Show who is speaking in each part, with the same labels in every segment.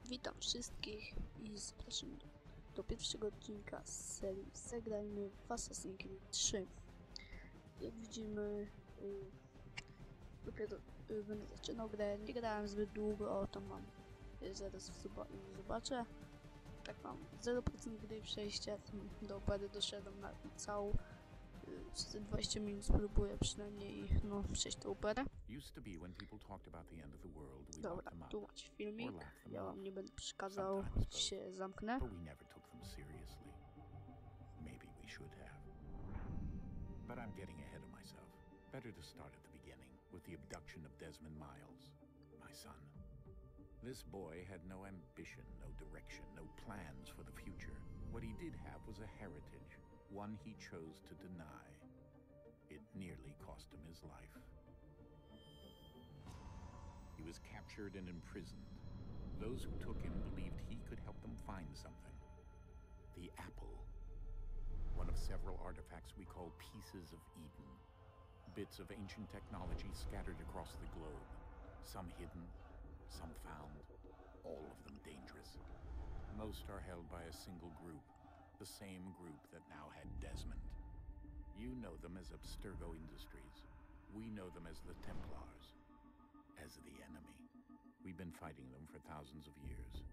Speaker 1: Witam wszystkich i zapraszam do pierwszego odcinka z serii Zagrajmy w Assassin's Creed 3. Jak widzimy, dopiero będę zaczynał grę, nie grałem zbyt długo, to mam, zaraz zobaczę. Tak, mam 0% gry przejścia, do opery doszedłem na całą. Przez 20 minut spróbuję przynajmniej przejść tę operę. Dobra, tu macie filmik, ja wam nie będę przeszkadzał, się zamknę.
Speaker 2: But I'm getting ahead of myself. Better to start at the beginning, with the abduction of Desmond Miles, my son. This boy had no ambition, no direction, no plans for the future. What he did have was a heritage, one he chose to deny. It nearly cost him his life. He was captured and imprisoned. Those who took him believed he could help them find something. The apple. One of several artifacts we call pieces of Eden. Bits of ancient technology scattered across the globe. Some hidden, some found, all of them dangerous. Most are held by a single group, the same group that now had Desmond. You know them as Abstergo Industries. We know them as the Templars, as the enemy. We've been fighting them for thousands of years,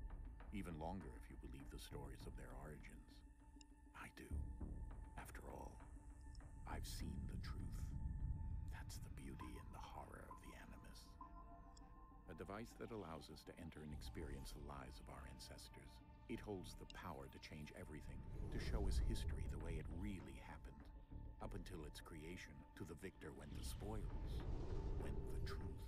Speaker 2: even longer if you believe the stories of their origins. I do. After all, I've seen the truth. That's the beauty and the horror of the Animus. A device that allows us to enter and experience the lives of our ancestors. It holds the power to change everything, to show us history the way it really happened. Up until its creation, to the victor went the spoils, went the truth.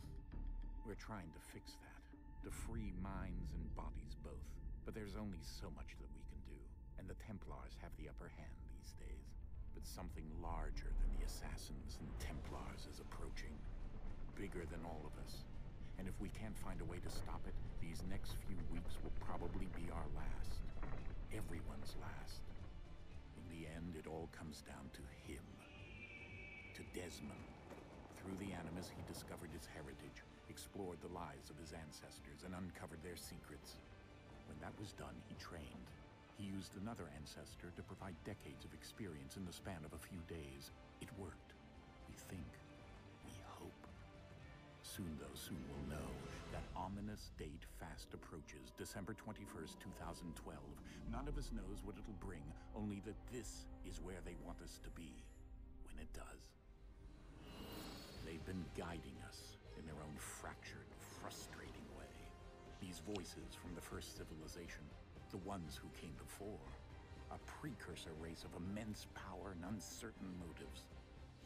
Speaker 2: We're trying to fix that, to free minds and bodies both. But there's only so much that we can do. And the Templars have the upper hand these days. But something larger than the Assassins and Templars is approaching. Bigger than all of us. And if we can't find a way to stop it, these next few weeks will probably be our last. Everyone's last. In the end, it all comes down to him. To Desmond. Through the Animus, he discovered his heritage, explored the lives of his ancestors, and uncovered their secrets. When that was done, he trained. He used another ancestor to provide decades of experience in the span of a few days. It worked. We think. We hope. Soon, though, soon we'll know. That ominous date fast approaches, December 21st, 2012. None of us knows what it'll bring, only that this is where they want us to be, when it does. They've been guiding us in their own fractured, frustrating way. These voices from the first civilization, the ones who came before, a precursor race of immense power and uncertain motives.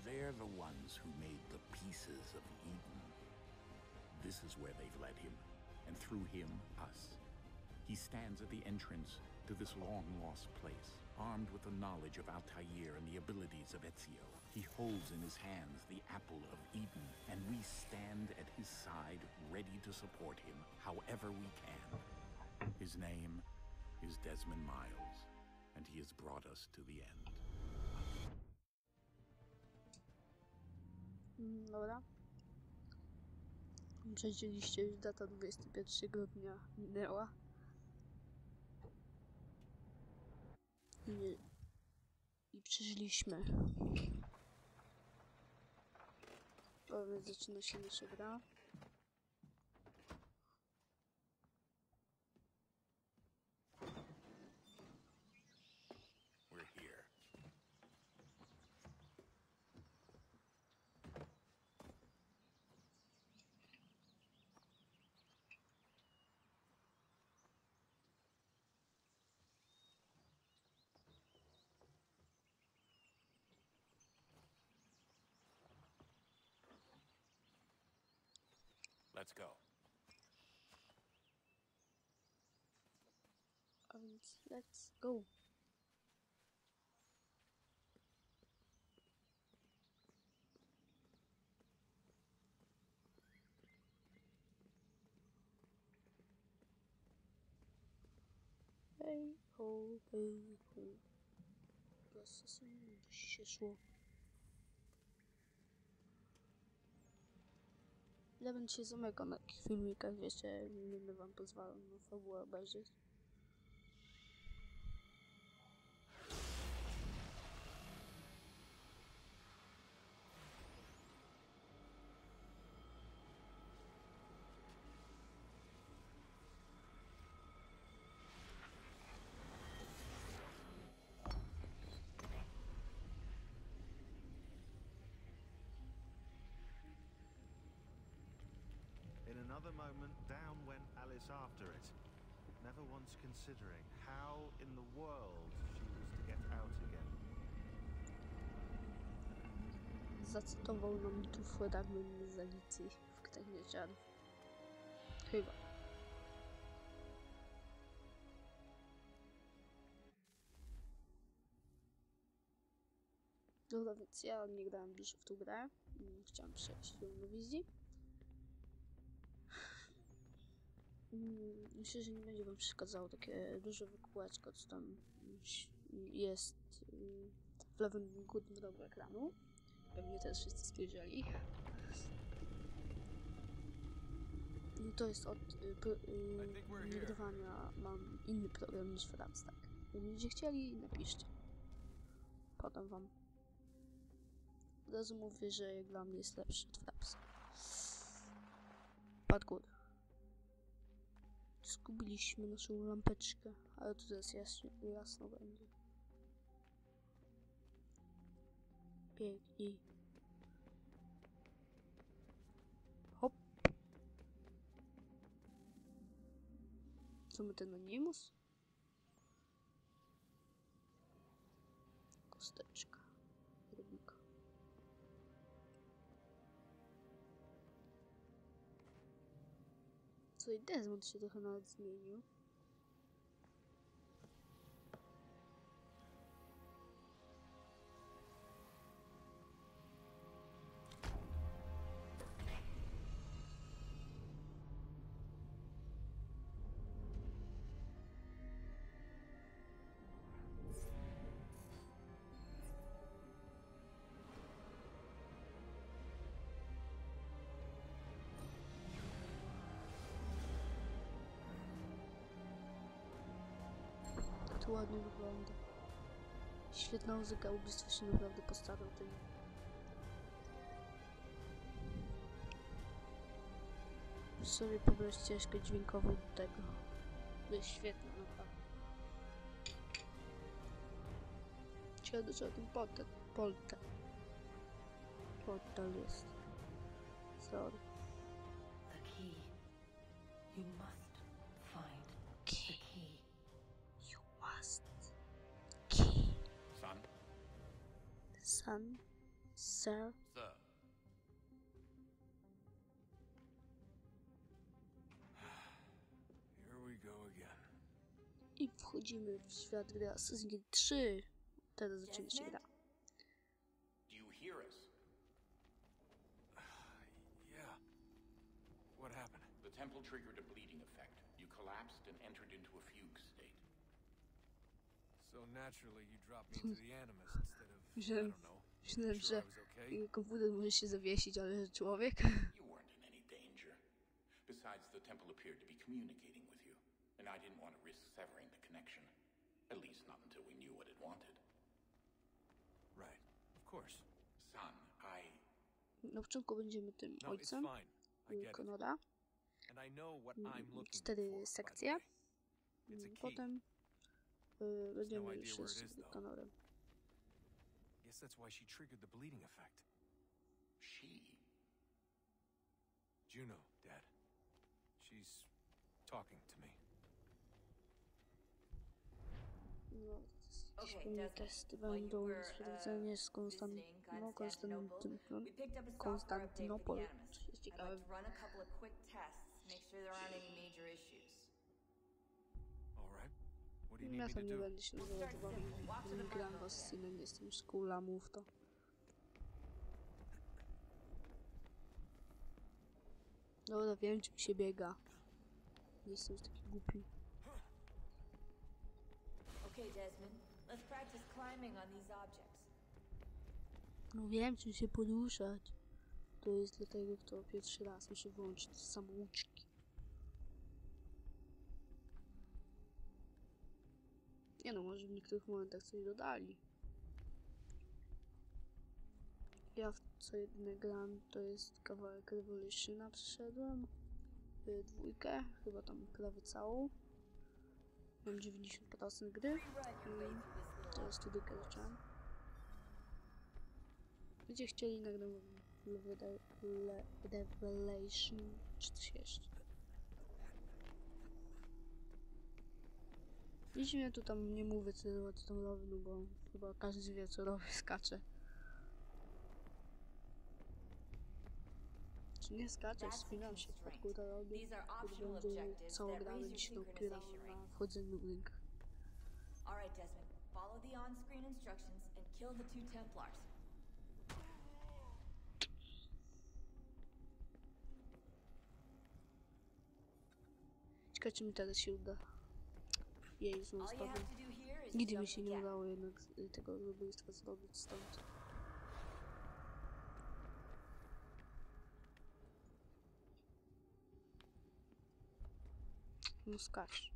Speaker 2: They're the ones who made the pieces of Eden. This is where they've led him, and through him, us. He stands at the entrance to this long-lost place, armed with the knowledge of Altair and the abilities of Ezio. He holds in his hands the apple of Eden, and we stand at his side, ready to support him however we can. His name is Desmond Miles, and he has brought us to the end.
Speaker 1: Dobra. Przeczyliście, już data 21 grudnia minęła. I przeżyliśmy. A więc zaczyna się nasza gra.
Speaker 2: We're here. Let's go.
Speaker 1: A więc let's go. Hej ho, hej ho. Asasyn się szło. Ja bym się zamykał na takich filmikach, jeszcze nie będę wam pozwalał na fabułę obejrzeć.
Speaker 3: In another moment, down went Alice after it, never once considering how in the world she was to get out again.
Speaker 1: Zacytował nam tu fragment z Alicji w Krainie Czarów. Chyba. Dobra, więc ja nie grałem dużo w tą grę. Chciałem przejść ją na wizji. Myślę, że nie będzie wam przeszkadzało takie duże wykółeczko, co tam jest w lewym górnym rogu ekranu. Pewnie też wszyscy spojrzeli. No to jest od nagrywania, mam inny program niż Fraps, tak. Jak będziecie chcieli, napiszcie. Podam wam. Od razu mówię, że dla mnie jest lepszy od Frapsa. Parkour. Zgubiliśmy naszą lampeczkę, ale tu teraz jasno będzie. Pięknie. Hop. Co my ten animus? Kosteczka. Rybika. Co i Desmond się trochę nawet zmienił. To ładnie wygląda. Świetna muzyka, ubóstwo się naprawdę postarał tym. Sobie pobrać ścieżkę dźwiękową do tego. To jest świetne, naprawdę. Ciekawe, do czego ten portal jest. Sorry.
Speaker 4: The key. You must find the key.
Speaker 1: You must. Key.
Speaker 2: Son?
Speaker 1: Son? Sir?
Speaker 2: Sir.
Speaker 3: Here we go again.
Speaker 1: I wchodzimy w świat gry Assassin's Creed 3. Teraz zaczyna się gra.
Speaker 2: Do you hear us?
Speaker 3: Yeah. What happened?
Speaker 2: The temple triggered a bleeding effect. You collapsed and entered into a fugue state.
Speaker 3: So naturally you dropped me into the animus instead of, I
Speaker 1: Myślałem,
Speaker 3: don't know.
Speaker 1: myślałem,
Speaker 3: Sure
Speaker 1: że
Speaker 3: I was okay?
Speaker 1: komputer może się zawiesić, ale że człowiek?
Speaker 2: You weren't in any danger. Besides, the temple appeared to be communicating with you, and I didn't want to risk severing the connection. At least not until we knew what it wanted.
Speaker 3: Right. Of course.
Speaker 2: Son,
Speaker 1: Na początku będziemy tym
Speaker 3: No, it's
Speaker 1: ojcem
Speaker 3: fine. I get it.
Speaker 1: Konora.
Speaker 3: And I know what I'm looking
Speaker 1: 4
Speaker 3: for, by the
Speaker 1: sekcje.
Speaker 3: way. It's a key.
Speaker 1: Potem będziemy
Speaker 3: idea
Speaker 1: już
Speaker 3: where it
Speaker 1: z
Speaker 3: is, though.
Speaker 1: Konorem.
Speaker 3: Guess that's why she triggered the bleeding effect.
Speaker 2: she...
Speaker 3: Juno, Dad. She's talking to me.
Speaker 1: No, jakieś
Speaker 4: Okay,
Speaker 1: pewnie
Speaker 4: Desmond,
Speaker 1: testy
Speaker 4: while you
Speaker 1: będą,
Speaker 4: were,
Speaker 1: sprawdzenie z
Speaker 4: visiting
Speaker 1: Konstantynopolem.
Speaker 4: we picked up a software update for the
Speaker 1: Konstantynopol.
Speaker 4: Animus.
Speaker 1: To jest
Speaker 4: I'd
Speaker 1: ciekawe.
Speaker 4: like to run a couple of quick tests, make sure there aren't any major issues.
Speaker 3: All right. What do you
Speaker 1: Ja
Speaker 3: need me
Speaker 1: tam
Speaker 3: to
Speaker 1: nie
Speaker 3: do?
Speaker 1: będę się nazywał, nie gram w Assassin'a, nie jestem z kula, mów to. Dobra, wiem czym się biega. Nie jestem już taki głupi.
Speaker 4: Okay, Desmond, let's practice climbing on these objects.
Speaker 1: No wiem czym się poruszać. To jest dla tego, kto pierwszy raz muszę wyłączyć te samouczki. Nie no, może w niektórych momentach coś dodali. Ja w co jedyne gram, to jest kawałek Revolutiona przeszedłem. Dwójkę, chyba tam prawie całą. Mam 90% gry i teraz tu dokończam. Gdzie chcieli nagram Revelation czy coś jeszcze. Jeśli tu tam nie mówię co tam robię, no bo chyba każdy wie co robię, skacze. Czy nie skaczę, wspinam się, podkłada robię. Kiedy będzie cała gra, będzie się opierał na wchodzeniu w rynk.
Speaker 4: Alright, Desmond. Follow the on-screen instructions and kill the 2 Templars.
Speaker 1: Ciekawe czy mi teraz się uda. Jej, znowu
Speaker 4: All you have
Speaker 1: spadłem.
Speaker 4: to do here is
Speaker 1: Nigdy mi
Speaker 4: jump
Speaker 1: się
Speaker 4: the
Speaker 1: nie
Speaker 4: gap.
Speaker 1: udało jednak tego zabójstwa zrobić stąd. No skacz.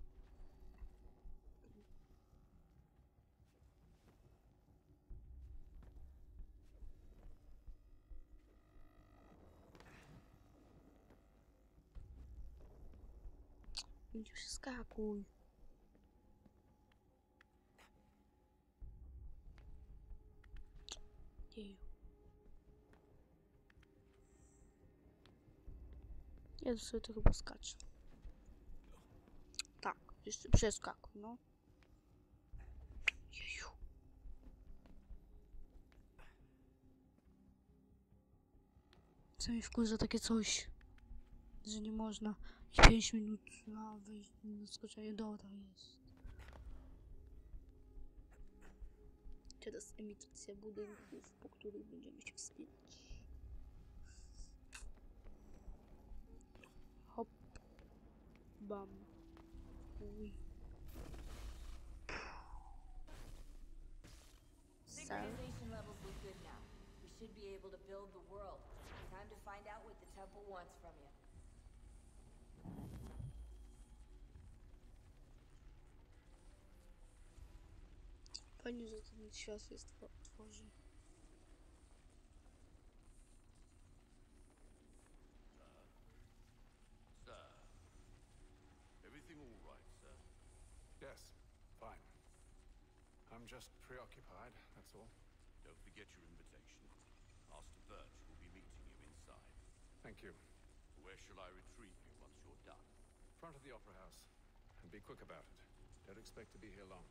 Speaker 1: Już skakuj. Jeju. Ja sobie to chyba skaczę. Tak, jeszcze przeskakuj, no. Jeju. Co mi wkurza takie coś, że nie można 5 minut na wejść na skoczenie, dobra jest. Teraz imitacja budynków, po których będziemy się wspinać. Hop. Bam. Uj.
Speaker 4: Synchronization levels look good now. We should be able to build the world. Time to find out what the temple wants from you.
Speaker 1: Fajnie, że ten świat jest tworzy.
Speaker 5: Sir, everything all right, sir?
Speaker 6: Yes, fine. I'm just preoccupied, that's all.
Speaker 5: Don't forget your invitation. Master Birch will be meeting you inside.
Speaker 6: Thank you.
Speaker 5: Where shall I retrieve you once you're done?
Speaker 6: Front of the Opera House. And be quick about it. Don't expect to be here long.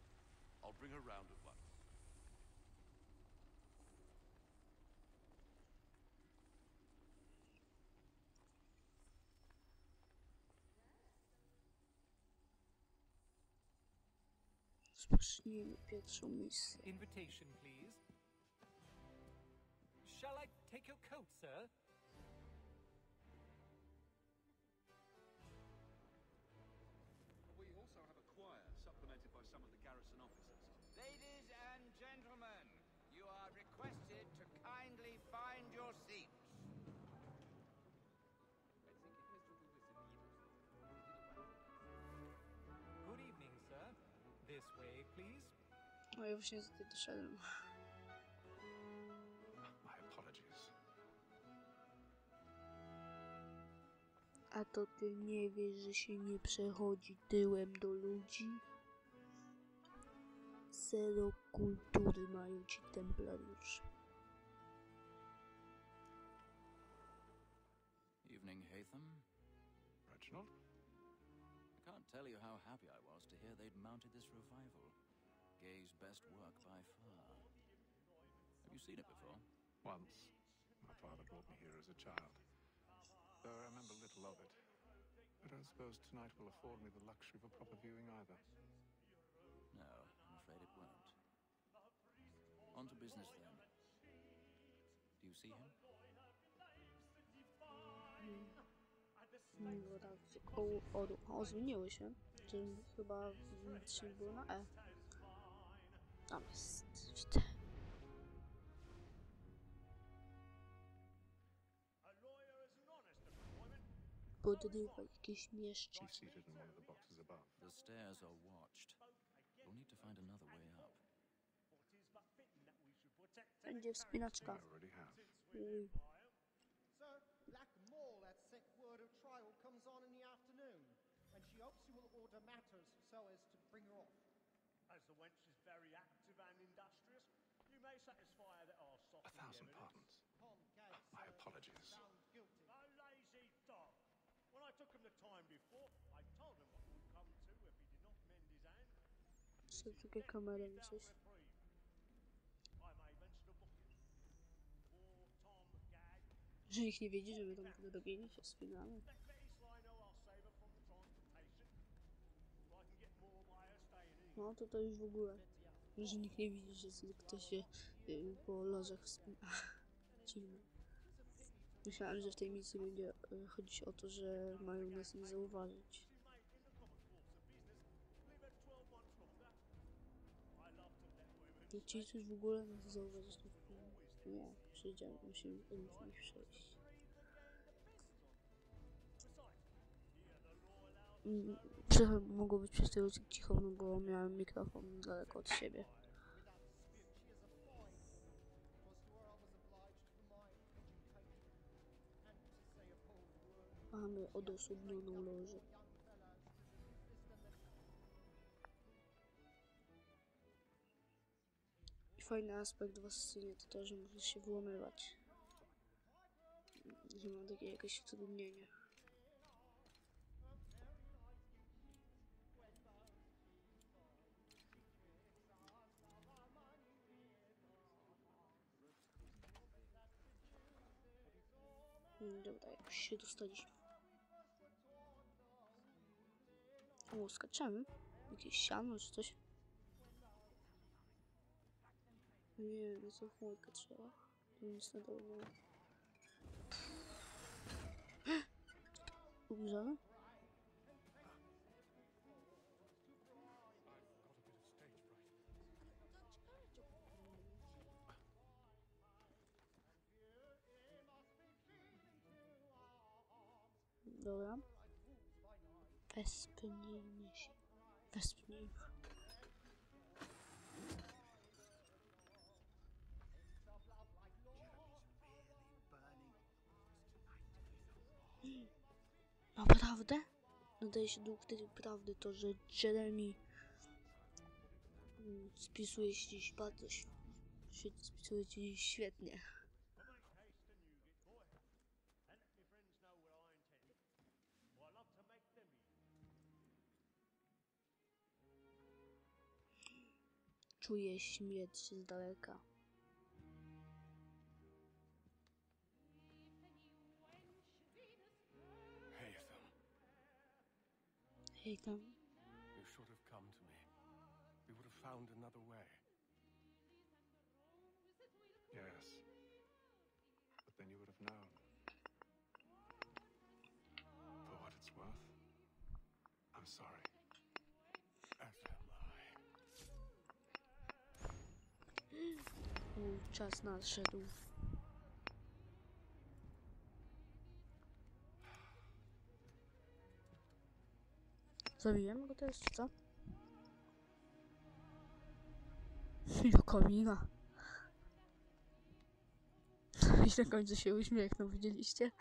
Speaker 5: I'll bring her round at once.
Speaker 1: Rozpocznijmy pierwszą misję.
Speaker 7: Invitation, please. Shall I take your coat, sir?
Speaker 8: We also have a choir supplemented by some of the garrison officers.
Speaker 9: Ladies and gentlemen, you are requested to kindly find your seats.
Speaker 7: Good evening, sir. This way, please.
Speaker 1: O, ja właśnie tutaj doszedłem.
Speaker 6: My apologies.
Speaker 1: A to ty nie wiesz, że się nie przechodzi tyłem do ludzi? Zero kultury mają ci templariusze.
Speaker 10: Evening, Hatham.
Speaker 6: Reginald?
Speaker 10: I can't tell you how happy I was to hear they'd mounted this revival. Gay's best work by far. Have you seen it before?
Speaker 6: Once. My father brought me here as a child. Though I remember little of it. I don't suppose tonight will afford me the luxury of a proper viewing either.
Speaker 10: No, I'm afraid it won't. On to business then. Do you see him?
Speaker 1: No tak, koło o, zmieniły się. Czyli chyba się było na E. Tam jest, widzę. podrywa jakieś mieszczy.
Speaker 6: He's seated in one of the boxes above.
Speaker 10: The stairs are watched. We'll need to find another way up.
Speaker 1: Będzie wspinaczka.
Speaker 6: I already have.
Speaker 1: Uj.
Speaker 11: Sir, Black Mole had sent word of trial comes on in the afternoon, and she hopes you will order matters so as to bring her off.
Speaker 12: As the wench is very active and industrious, you may satisfy her that our soft
Speaker 6: 1,000 pardons.
Speaker 11: Tom Gates,
Speaker 6: My apologies.
Speaker 11: found guilty.
Speaker 12: A lazy dog. When I took him the time before, I told him what would come to if he did not mend his hand.
Speaker 1: Są takie kamery mi coś.
Speaker 12: I may mention a booking. Poor Tom Gag.
Speaker 1: Że nikt nie wiedzie, że my tam podobieni się wspinamy.
Speaker 12: Let Betty Sly know I'll save her from the transportation. So I can get more by her staying here.
Speaker 1: No to już w ogóle. Że nikt nie widzi, że ktoś się po lożach wspina. Dziwne. Myślałem, że w tej misji będzie chodzić o to, że mają nas nie zauważyć. No ci coś w ogóle nas zauważyć nie powinni. Nie, przyjdziemy, musimy po nich przejść. Trochę mogło być przez tego cicho, no bo miałem mikrofon daleko od siebie. Mamy odosobnioną lożę. I fajny aspekt w Assassinie to to, że możesz się wyłamywać. Że mam takie jakieś utrudnienie. Dobra, już się dostaliśmy. O, skaczemy? Jakieś siano czy coś? Nie, no co chmurkę trzeba. Tu nic na dole nie ma. Umrzemy? Dobra. Wespnijmy się. Wespnijmy. Naprawdę? Nadaje się do ukrytej prawdy to, że Jeremy spisuje się dziś bardzo spisuje się dziś świetnie. Czuję śmierć z daleka. Hej tam.
Speaker 6: You should have come to me. We would have found another way. Yes. But then you would have known. For what it's worth, I'm sorry. As am I.
Speaker 1: Czas nadszedł. Zabijemy go teraz, czy co? Do komina. I na końcu się uśmiechnął, widzieliście?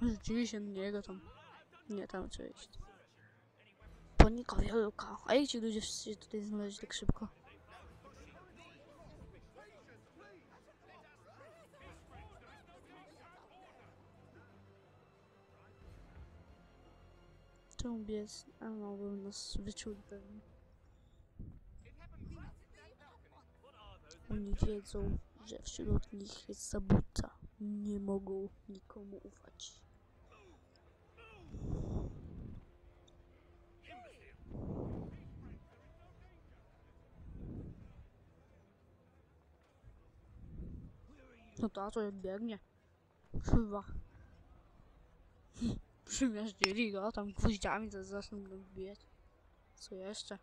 Speaker 1: Rzeczywiście niego tam. Nie, tam oczywiście. Panika wielka. A jak ci ludzie wszyscy się tutaj znaleźli tak szybko? Czemu biec? A mogłem nas wyczuć pewnie. Oni wiedzą, że wśród nich jest zabójca. Nie mogą nikomu ufać. No to co jak biegnie? Chyba. Przymierzili go tam gwoździami, to zaczną go wbijać. Co jeszcze?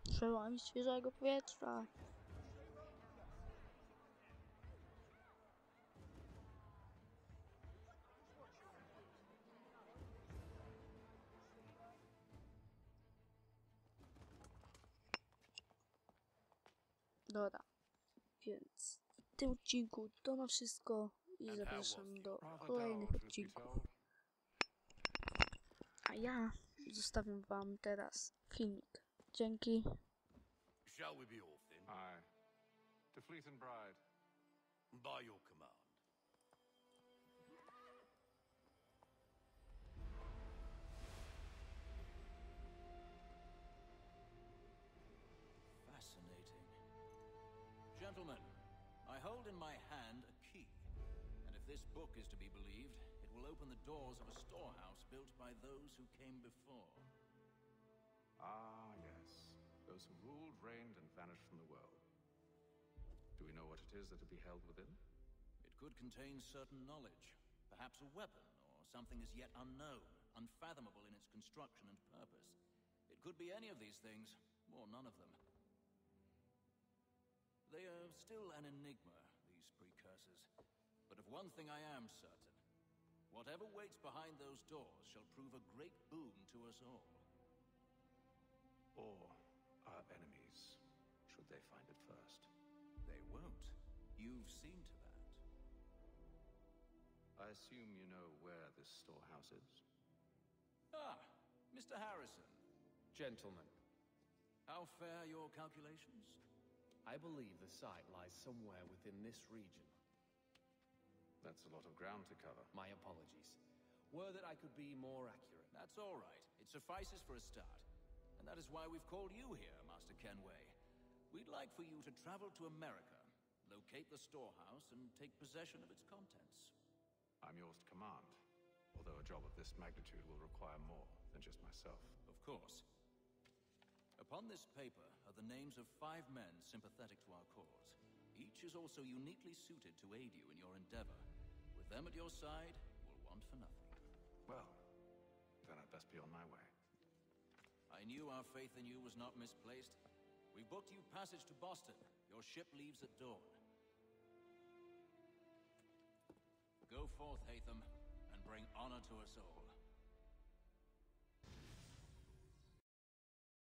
Speaker 1: Trzeba mi świeżego powietrza. Dobra, więc w tym odcinku to na wszystko i zapraszam do kolejnych odcinków. A ja zostawiam wam teraz filmik. Dzięki.
Speaker 5: Shall we be off then?
Speaker 6: Aye. To Fleet and Bride.
Speaker 5: By your command.
Speaker 10: Fascinating. Gentlemen, I hold in my hand a key. And if this book is to be believed, it will open the doors of a storehouse built by those who came before.
Speaker 6: Ah, yes. Those who ruled, reigned, and vanished from the world. Do we know what it is that will be held within?
Speaker 10: It could contain certain knowledge, perhaps a weapon, or something as yet unknown, unfathomable in its construction and purpose. It could be any of these things, or none of them. They are still an enigma, these precursors. But of one thing I am certain. Whatever waits behind those doors shall prove a great boon to us all.
Speaker 6: Or our enemies, should they find it first.
Speaker 10: They won't. You've seen to that.
Speaker 6: I assume you know where this storehouse is?
Speaker 10: Ah, Mr. Harrison.
Speaker 13: Gentlemen,
Speaker 10: How fare your calculations?
Speaker 13: I believe the site lies somewhere within this region.
Speaker 6: That's a lot of ground to cover.
Speaker 13: My apologies. Were that I could be more accurate.
Speaker 10: That's all right. It suffices for a start. And that is why we've called you here, Master Kenway. We'd like for you to travel to America, locate the storehouse, and take possession of its contents.
Speaker 6: I'm yours to command, although a job of this magnitude will require more than just myself.
Speaker 10: Of course. Upon this paper are the names of 5 men sympathetic to our cause. Each is also uniquely suited to aid you in your endeavor. With them at your side, you will want for nothing.
Speaker 6: Well, then I'd best be on my way.
Speaker 10: I knew our faith in you was not misplaced. We booked you passage to Boston. Your ship leaves at dawn. Go forth, Hatham, and bring honor to us all.